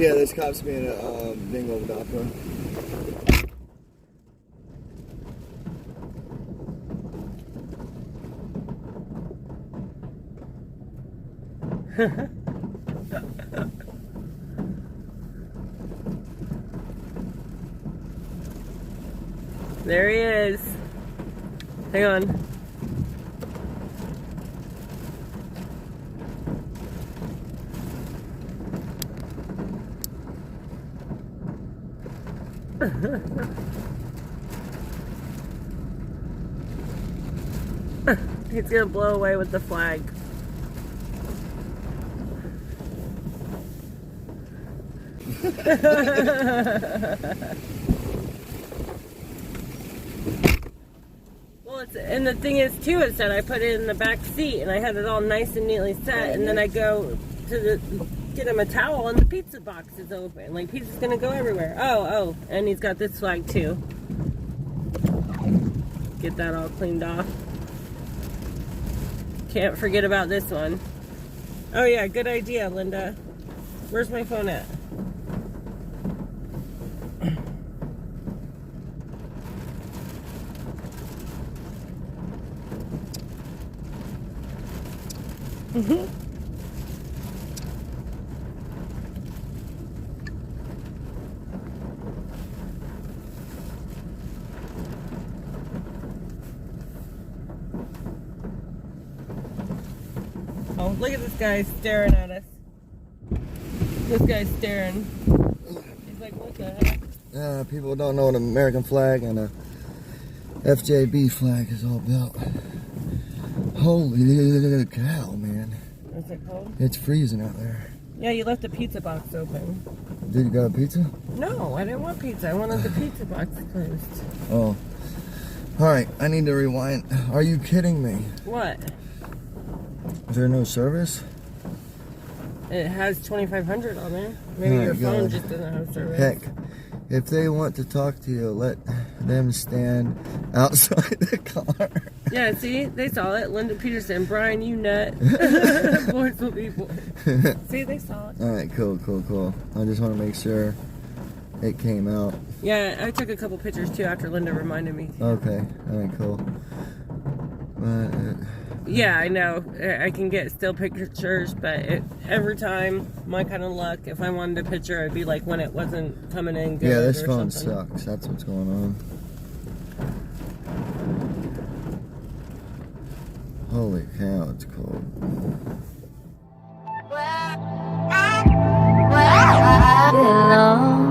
Yeah, there's cops being a bingo with opera. There he is. Hang on. He's gonna blow away with the flag. Well, and the thing is too is that I put it in the back seat and I had it all nice and neatly set, and then I go to get him a towel and the pizza box is open. Like, pizza's gonna go everywhere. Oh, and he's got this flag too. Get that all cleaned off. Can't forget about this one. Oh yeah, good idea, Linda. Where's my phone at? Oh, look at this guy staring at us. This guy's staring. He's like, what the heck? People don't know what an American flag and a FJB flag is all about. Holy cow, man. Is it cold? It's freezing out there. Yeah, you left the pizza box open. Did you got a pizza? No, I didn't want pizza. I wanted the pizza box closed. Oh. Alright, I need to rewind. Are you kidding me? What? Is there no service? It has 2,500 on there. Maybe your phone just doesn't have service. Heck, if they want to talk to you, let them stand outside the car. Yeah, see? They saw it. Linda Peterson, Brian, you nut. Boys will be boys. See, they saw it. Alright, cool. I just want to make sure it came out. Yeah, I took a couple pictures too after Linda reminded me. Okay, alright, cool. Yeah, I know. I can get still pictures, but every time, my kind of luck, if I wanted a picture, it'd be like when it wasn't coming in good. Yeah, this phone something. sucks. That's what's going on. Holy cow, it's cold. Well, I belong.